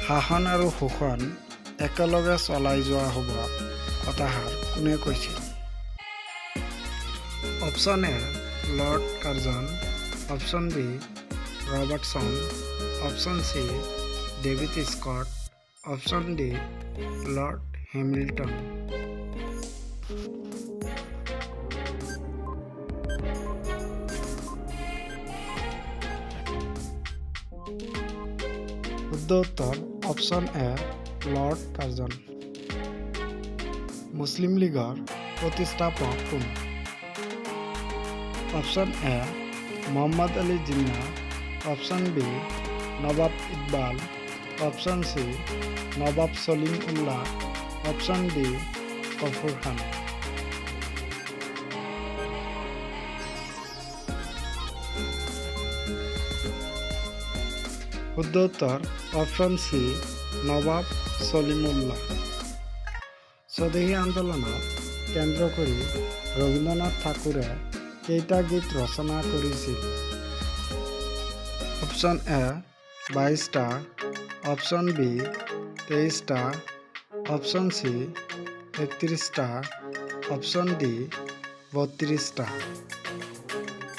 শাসন আৰু শোষণ একেলগে চলাই যোৱা হ'ব কথাষাৰ কোনে কৈছিল? Option A lord Curzon, option B Robertson, option C David Scott, option D lord Hamilton. শুদ্ধ উত্তৰ অপশ্যন এ লৰ্ড কাৰ্জন। মুছলিম লীগৰ প্ৰতিষ্ঠাপক কোন? Option A Mohammad Ali Jinnah, option B Nawab Iqbal, option C Nawab Salim Ullah, option D Gafur Khan. শুদ্ধ উত্তৰ অপশ্যন চি নবাব সলিমুল্লাহ। স্বদেশী আন্দোলনক কেন্দ্ৰ কৰি ৰবীন্দ্ৰনাথ ঠাকুৰে কেইটা গীত ৰচনা কৰিছিল? অপশ্যন এ 22টা, অপশ্যন বি 23টা, অপশ্যন চি 31টা, অপশ্যন ডি 32টা।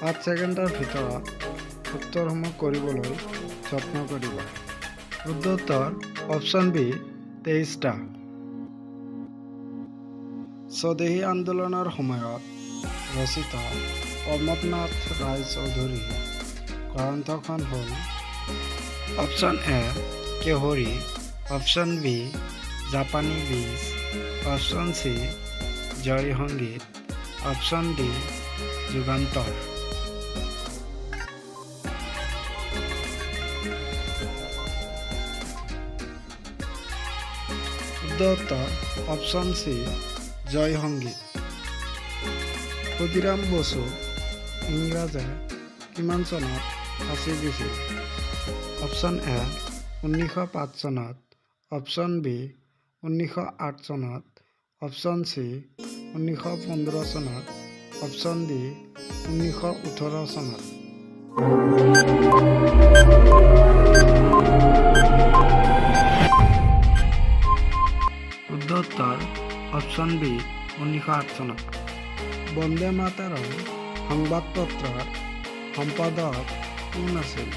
5 ছেকেণ্ডৰ ভিতৰত উত্তৰসমূহ কৰিবলৈ যত্ন কৰিবা। শুদ্ধ উত্তৰ অপশ্যন বি 23টা। স্বদেশী আন্দোলনৰ সময়ত ৰচিত অমৰনাথ ৰায় চৌধুৰীৰ গ্ৰন্থখন হ'ল অপশ্যন এ কেহৰী, অপশ্যন বি জাপানী বীজ, অপশ্যন চি জয় সংগীত, অপশ্যন ডি যুগান্তৰ। শুদ্ধ উত্তৰ অপশ্যন চি জয় সংগীত। ক্ষুদিৰাম বসু ইংৰাজে কিমান চনত ফাঁচি দিছিল? অপশ্যন এ 1905 চনত, অপশ্যন বি 1908 চনত, অপশ্যন চি 1915 চনত, অপশ্যন ডি 1918 চনত। শুদ্ধ উত্তৰ অপশ্যন বি 1908 চনত। বন্দে মাতৰম সংবাদপত্ৰৰ সম্পাদক কোন আছিল?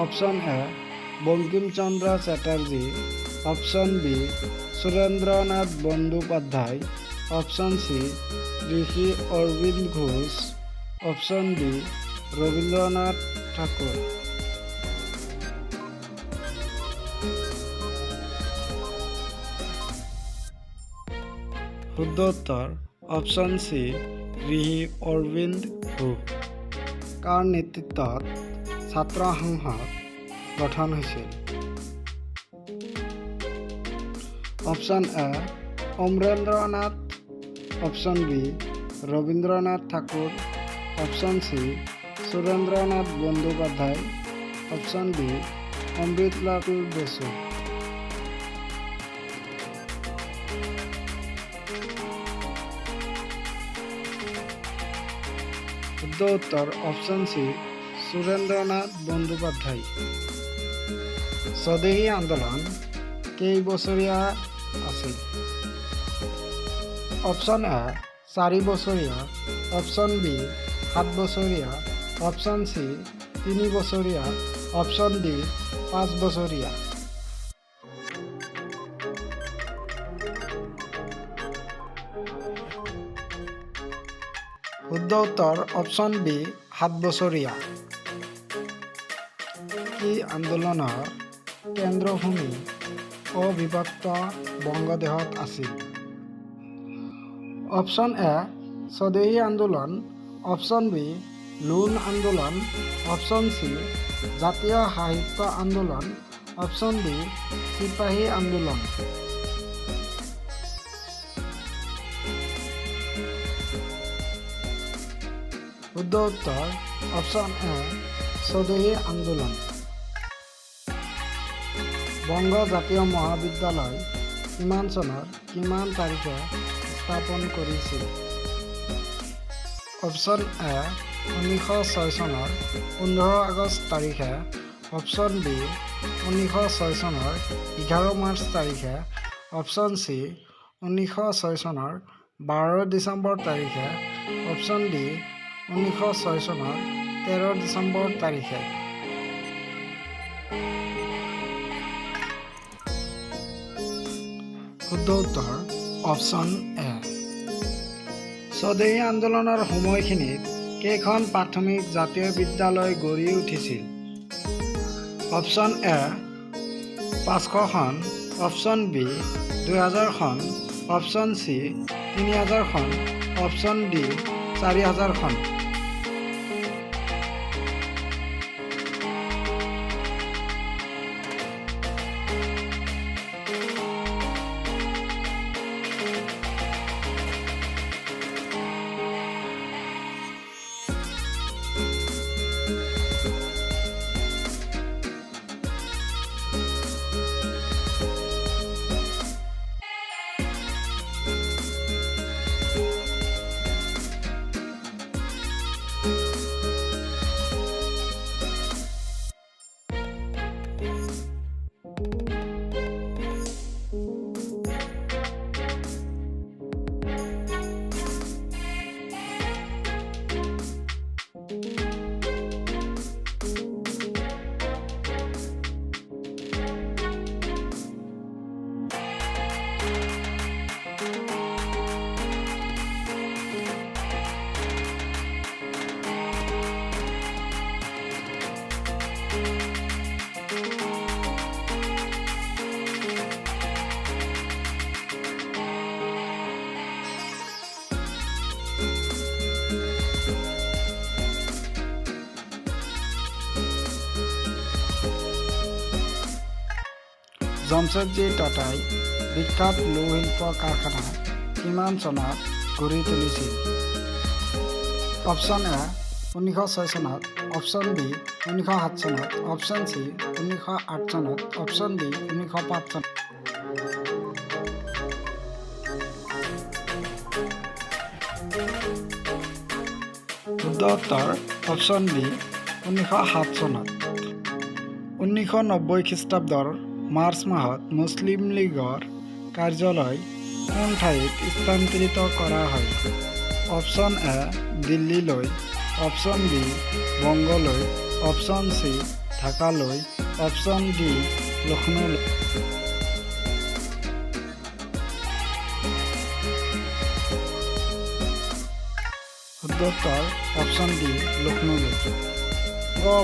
Option A Bankim Chandra Chatterjee, option B Surendranath Bandyopadhyay, option C Rishi Aurobindo Ghosh, option D Rabindranath Thakur. শুদ্ধ উত্তৰ অপশ্যন চি ঋষি অৰবিন্দ ঘোষ। কাৰ নেতৃত্বত ছাত্ৰ সংসদ গঠন হৈছিল? Option A Amarendranath, option B Rabindranath Thakur, option C Surendranath Bandyopadhyay, option D Amritlal Basu. শুদ্ধ উত্তৰ অপশ্যন চি সুৰেন্দ্ৰনাথ বন্দ্যোপাধ্যায়। স্বদেশী আন্দোলন কেইবছৰীয়া আছিল? অপশ্যন এ 4 বছৰীয়া, অপশ্যন বি 7 বছৰীয়া, অপশ্যন চি 3 বছৰীয়া, অপশ্যন ডি 5 বছৰীয়া। শুদ্ধ উত্তৰ অপশ্যন বি 7 বছৰীয়া। কি আন্দোলনৰ কেন্দ্ৰভূমি অবিভক্ত বংগদেশত আছিল? অপশ্যন এ স্বদেশী আন্দোলন, অপশ্যন বি লোণ আন্দোলন, অপশ্যন চি জাতীয় সাহিত্য আন্দোলন, অপশ্যন ডি চিপাহী আন্দোলন। শুদ্ধ উত্তৰ অপশ্যন এ স্বদেশী আন্দোলন। বংগ জাতীয় মহাবিদ্যালয় কিমান চনৰ কিমান তাৰিখে স্থাপন কৰিছিল? অপশ্যন এ 1906 চনৰ 15 আগষ্ট তাৰিখে, অপশ্যন বি 1906 চনৰ 11 মাৰ্চ তাৰিখে, অপশ্যন চি 1906 চনৰ 12 ডিচেম্বৰ তাৰিখে, অপশ্যন ডি 1906 চনৰ 13 ডিচেম্বৰ তাৰিখে। শুদ্ধ উত্তৰ অপশ্যন এ। স্বদেশী আন্দোলনৰ সময়খিনিত কেইখন প্ৰাথমিক জাতীয় বিদ্যালয় গঢ়ি উঠিছিল? অপশ্যন এ 500খন, অপশ্যন বি 2000খন, অপশ্যন চি 3000খন, অপশ্যন ডি 4000খন। জামছেদজী টাটাই বিখ্যাত লৌহশিল্প কাৰখানা কিমান চনত গঢ়ি তুলিছিল? অপশ্যন এ 1906 চনত, অপশ্যন বি 1907 চনত, অপশ্যন চি 1908 চনত, অপশ্যন ডি 1905 চনত। শুদ্ধ উত্তৰ অপশ্যন বি 1907 চনত। 1990 খ্ৰীষ্টাব্দৰ মাৰ্চ মাহত মুছলিম লীগৰ কাৰ্যালয় কোন ঠাইত স্থানান্তৰিত কৰা হয়? অপশ্যন এ দিল্লীলৈ, অপশ্যন বি বংগলৈ, অপশ্যন চি ঢাকালৈ, অপশ্যন ডি লক্ষ্ণৌলৈ। শুদ্ধ উত্তৰ অপশ্যন ডি লক্ষ্ণৌলৈ।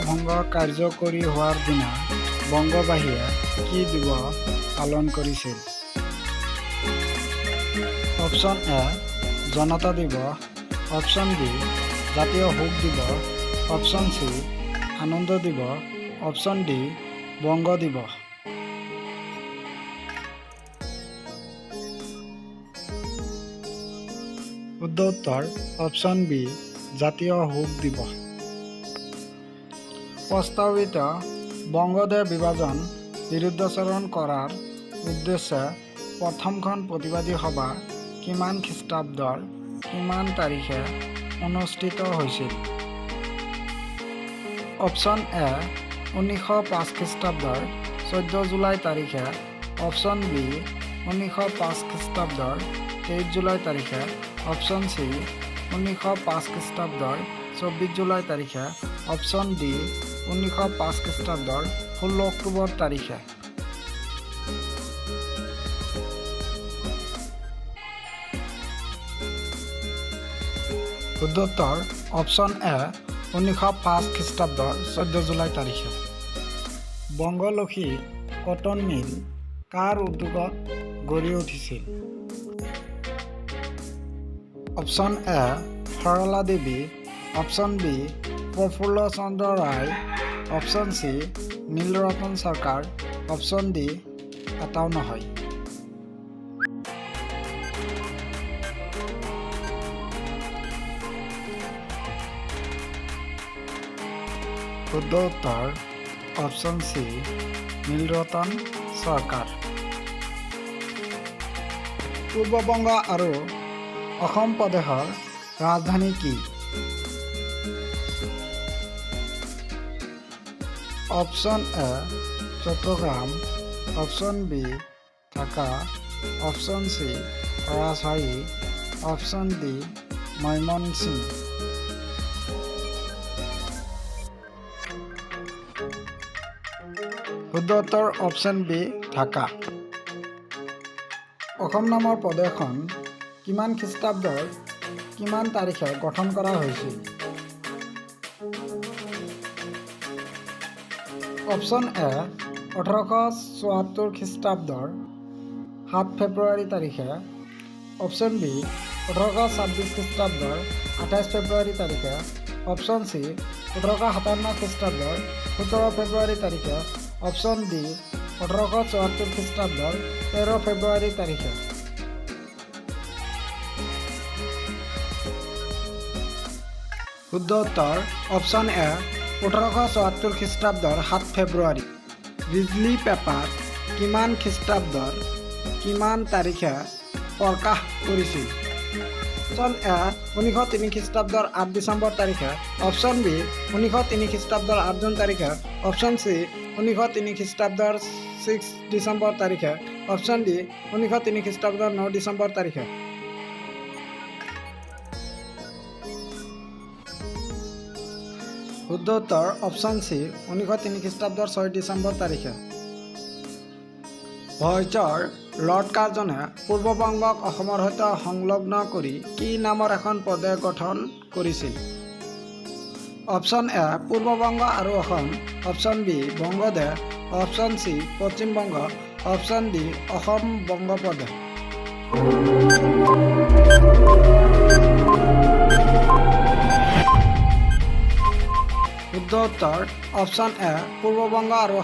ভংগ কাৰ্যকৰী হোৱাৰ দিনা বংগবাসীয়ে কি দিৱস পালন কৰিছিল? অপশ্যন এ জনতা দিৱস, অপশ্যন বি জাতীয় শোক দিৱস, অপশ্যন চি আনন্দ দিৱস, অপশ্যন ডি বংগ দিৱস। শুদ্ধ উত্তৰ অপশ্যন বি জাতীয় শোক দিৱস। প্ৰস্তাৱিত বংগদেশ বিভাজন বিৰুদ্ধাচৰণ কৰাৰ উদ্দেশ্যে প্ৰথমখন প্ৰতিবাদী সভা কিমান খ্ৰীষ্টাব্দৰ কিমান তাৰিখে অনুষ্ঠিত হৈছিল? অপশ্যন এ 1905 খ্ৰীষ্টাব্দৰ 14 জুলাই তাৰিখে, অপশ্যন বি 1905 খ্ৰীষ্টাব্দৰ 23 জুলাই তাৰিখে, অপশ্যন চি 1905 খ্ৰীষ্টাব্দৰ 24 জুলাই তাৰিখে, অপশ্যন ডি 1905 খ্ৰীষ্টাব্দৰ 16 অক্টোবৰ তাৰিখে। শুদ্ধ উত্তৰ অপশ্যন এ 1905 খ্ৰীষ্টাব্দৰ 14 জুলাই তাৰিখে। বংগলক্ষী কটন মিল কাৰ উদ্যোগত গঢ়ি উঠিছিল? Option A Sarala Devi, option B Prafulla Chandra Ray, option C Nilratan Sarkar, option D এটাও নহয়। শুদ্ধ উত্তৰ অপশ্যন চি নীলৰতন চৰকাৰ। পূৰ্ববংগ আৰু অসম প্ৰদেশৰ ৰাজধানী কি? Option A Chittagong, option B Dhaka, option C Rajshahi, option D Mymensingh. শুদ্ধ উত্তৰ অপশন বি ঢাকা। অসম নামৰ প্ৰদেশখন কিমান খ্ৰীষ্টাব্দৰ কিমান তাৰিখে গঠন কৰা হৈছিল? অপশন এ 1874 খ্ৰীষ্টাব্দৰ 7 ফেব্ৰুৱাৰী তাৰিখে, অপশন বি 1826 খ্ৰীষ্টাব্দৰ 28 ফেব্ৰুৱাৰী তাৰিখে, অপশন চি 1857 খ্ৰীষ্টাব্দৰ 17 ফেব্ৰুৱাৰী তাৰিখে, অপশন ডি 1874 খ্ৰীষ্টাব্দৰ 13 ফেব্ৰুৱাৰী তাৰিখে। শুদ্ধ উত্তৰ option A 1874 খ্ৰীষ্টাব্দৰ 7 February. Bijli paper কিমান খ্ৰীষ্টাব্দৰ কিমান তাৰিখে প্ৰকাশ কৰিছিল? অপশন এ 1903 খ্ৰীষ্টাব্দৰ 8 ডিচেম্বৰ তাৰিখে, অপশন বি 1903 খ্ৰীষ্টাব্দৰ 8 জুন তাৰিখে, অপশন চি 1903 খ্ৰীষ্টাব্দৰ 6 ডিচেম্বৰ তাৰিখে, অপশন ডি 1903 খ্ৰীষ্টাব্দৰ 9 ডিচেম্বৰ তাৰিখে। শুদ্ধ উত্তৰ অপশন চি 1903 খ্ৰীষ্টাব্দৰ 6 ডিচেম্বৰ তাৰিখে। ভইচৰ লৰ্ড কাৰ্জনে পূৰ্ববংগক অসমৰ সৈতে সংলগ্ন কৰি কি নামৰ এখন প্ৰদেশ গঠন কৰিছিল? অপশন এ পূৰ্ববংগ আৰু Asom, option B Bangadesh, option C Paschimbanga, option D Asom Banga প্ৰদেশ। শুদ্ধ উত্তৰ অপশন এ পূৰ্ববংগ আৰু